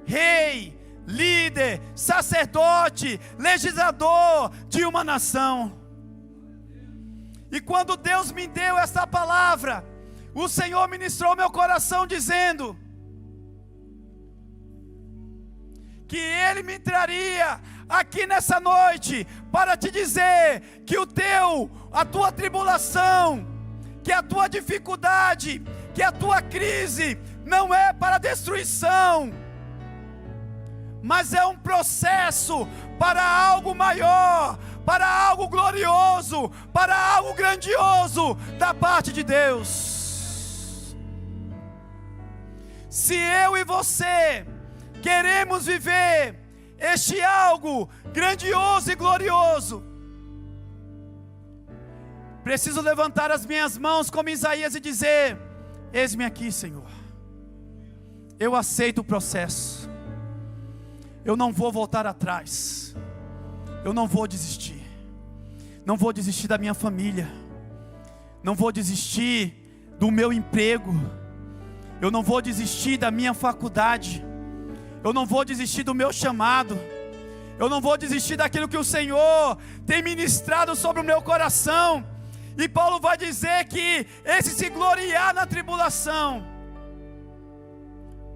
rei, líder, sacerdote, legislador de uma nação. E quando Deus me deu essa palavra, o Senhor ministrou meu coração dizendo que Ele me traria aqui nessa noite para te dizer que a tua tribulação, que a tua dificuldade, que a tua crise não é para destruição, mas é um processo para algo maior, para algo glorioso, para algo grandioso da parte de Deus. Se eu e você queremos viver este algo grandioso e glorioso, preciso levantar as minhas mãos como Isaías e dizer: eis-me aqui, Senhor, eu aceito o processo, eu não vou voltar atrás, eu não vou desistir, não vou desistir da minha família, não vou desistir do meu emprego, eu não vou desistir da minha faculdade, eu não vou desistir do meu chamado, eu não vou desistir daquilo que o Senhor tem ministrado sobre o meu coração. E Paulo vai dizer que esse se gloriar na tribulação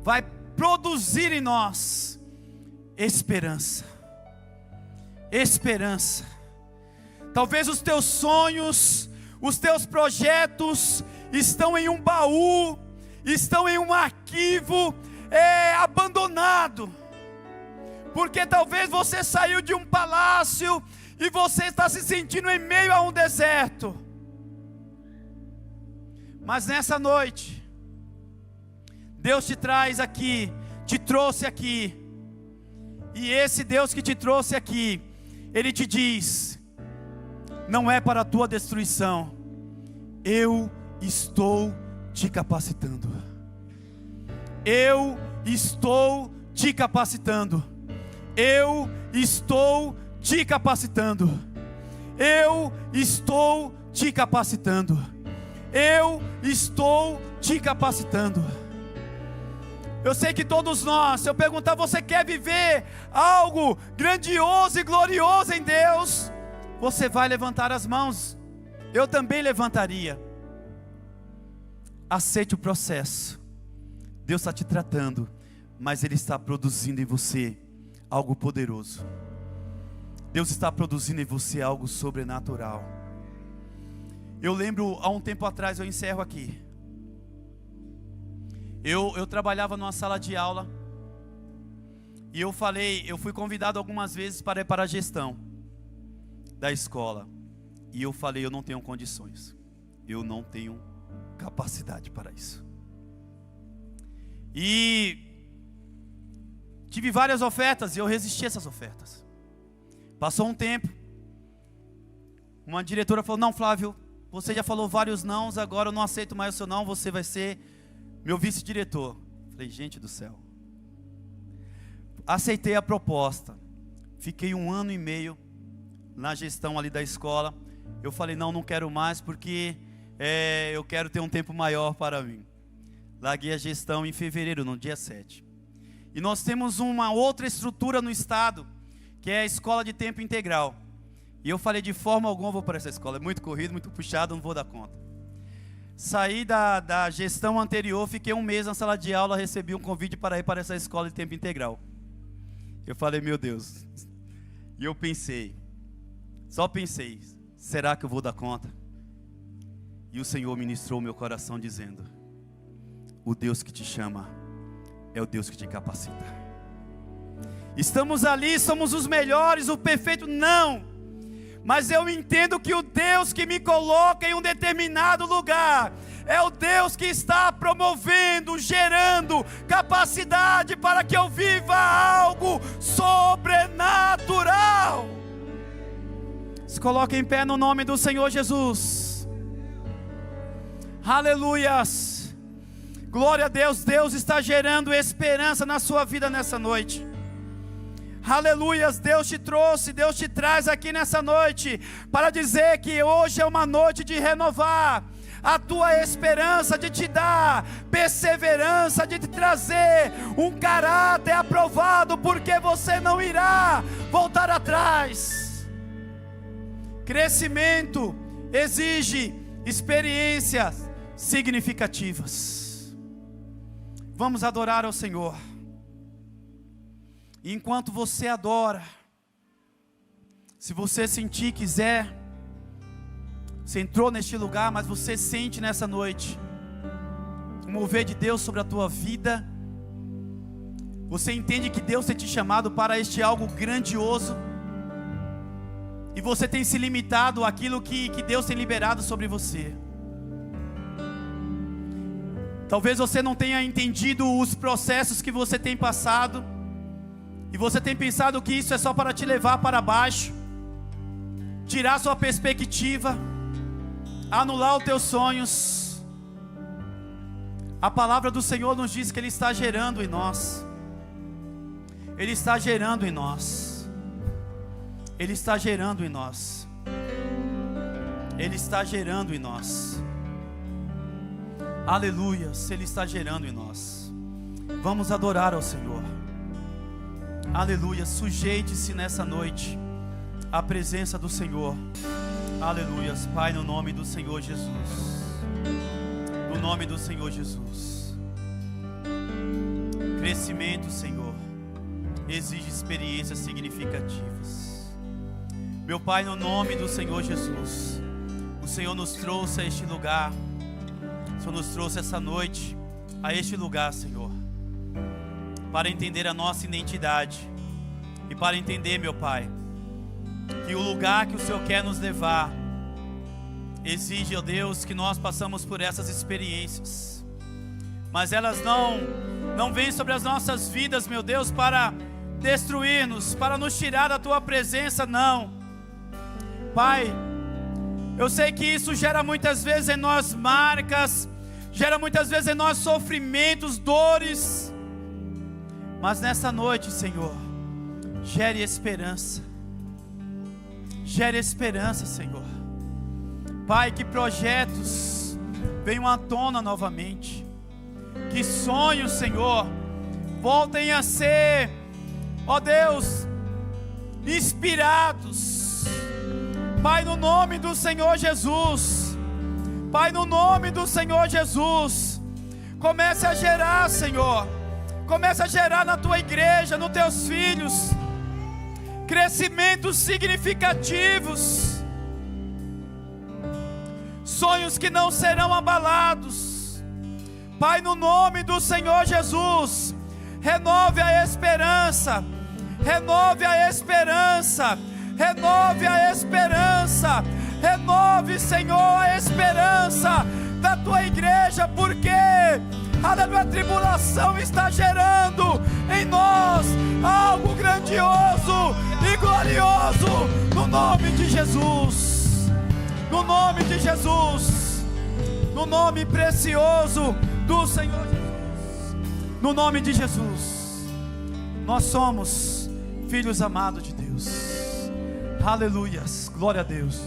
vai produzir em nós esperança. Esperança. Talvez os teus sonhos, os teus projetos estão em um baú, estão em um arquivo abandonado, porque talvez você saiu de um palácio e você está se sentindo em meio a um deserto. Mas nessa noite, Deus te traz aqui, te trouxe aqui, e esse Deus que te trouxe aqui, Ele te diz: não é para a tua destruição, eu estou te capacitando. Eu estou te capacitando. Eu estou te capacitando. Eu estou te capacitando. Eu estou te capacitando. Eu sei que todos nós, se eu perguntar, você quer viver algo grandioso e glorioso em Deus? Você vai levantar as mãos. Eu também levantaria. Aceite o processo. Deus está te tratando, mas Ele está produzindo em você algo poderoso. Deus está produzindo em você algo sobrenatural. Eu lembro, há um tempo atrás, eu encerro aqui. Eu trabalhava numa sala de aula. E eu fui convidado algumas vezes para ir para a gestão da escola. E eu falei, eu não tenho condições. Eu não tenho capacidade para isso. E tive várias ofertas e eu resisti a essas ofertas. Passou um tempo. Uma diretora falou, não, Flávio, você já falou vários nãos, agora eu não aceito mais o seu não, você vai ser meu vice-diretor. Falei, gente do céu. Aceitei a proposta. Fiquei 1 ano e meio na gestão ali da escola. Eu falei, não quero mais, porque eu quero ter um tempo maior para mim. Larguei a gestão em fevereiro, no dia 7. E nós temos uma outra estrutura no estado, que é a escola de tempo integral. E eu falei, de forma alguma vou para essa escola. É muito corrido, muito puxado, não vou dar conta. Saí da gestão anterior, fiquei 1 mês na sala de aula, recebi um convite para ir para essa escola de tempo integral. Eu falei, meu Deus. E eu pensei, só pensei, será que eu vou dar conta? E o Senhor ministrou o meu coração dizendo, o Deus que te chama é o Deus que te capacita. Estamos ali, somos os melhores, o perfeito, não. Mas eu entendo que o Deus que me coloca em um determinado lugar é o Deus que está promovendo, gerando capacidade para que eu viva algo sobrenatural. Se coloque em pé no nome do Senhor Jesus. Aleluias. Glória a Deus. Deus está gerando esperança na sua vida nessa noite. Aleluias, Deus te trouxe, Deus te traz aqui nessa noite para dizer que hoje é uma noite de renovar a tua esperança, de te dar perseverança, de te trazer um caráter aprovado, porque você não irá voltar atrás. Crescimento exige experiências significativas. Vamos adorar ao Senhor. E enquanto você adora, se você sentir, quiser, você entrou neste lugar, mas você sente nessa noite o mover de Deus sobre a tua vida, você entende que Deus tem te chamado para este algo grandioso, e você tem se limitado àquilo que Deus tem liberado sobre você. Talvez você não tenha entendido os processos que você tem passado, e você tem pensado que isso é só para te levar para baixo, tirar sua perspectiva, anular os teus sonhos. A palavra do Senhor nos diz que Ele está gerando em nós. Ele está gerando em nós. Ele está gerando em nós. Ele está gerando em nós. Aleluia, Ele está gerando em nós. Vamos adorar ao Senhor. Aleluia, sujeite-se nessa noite à presença do Senhor. Aleluia, Pai, no nome do Senhor Jesus. No nome do Senhor Jesus. Crescimento, Senhor, exige experiências significativas. Meu Pai, no nome do Senhor Jesus, o Senhor nos trouxe a este lugar. O Senhor nos trouxe essa noite a este lugar, Senhor, para entender a nossa identidade e para entender, meu Pai, que o lugar que o Senhor quer nos levar exige, ó Deus, que nós passamos por essas experiências, mas elas não vêm sobre as nossas vidas, meu Deus, para destruir-nos, para nos tirar da Tua presença, não. Pai, eu sei que isso gera muitas vezes em nós marcas, gera muitas vezes em nós sofrimentos, dores, mas nessa noite, Senhor, gere esperança. Gere esperança, Senhor. Pai, que projetos venham à tona novamente. Que sonhos, Senhor, voltem a ser, ó Deus, inspirados. Pai, no nome do Senhor Jesus. Pai, no nome do Senhor Jesus. Comece a gerar, Senhor. Comece a gerar na tua igreja, nos teus filhos, crescimentos significativos, sonhos que não serão abalados. Pai, no nome do Senhor Jesus, renove a esperança, renove a esperança, renove a esperança, renove, Senhor, a esperança da tua igreja, porque a tribulação está gerando em nós algo grandioso e glorioso, no nome de Jesus, no nome de Jesus, no nome precioso do Senhor Jesus, no nome de Jesus. Nós somos filhos amados de Deus. Aleluias, glória a Deus.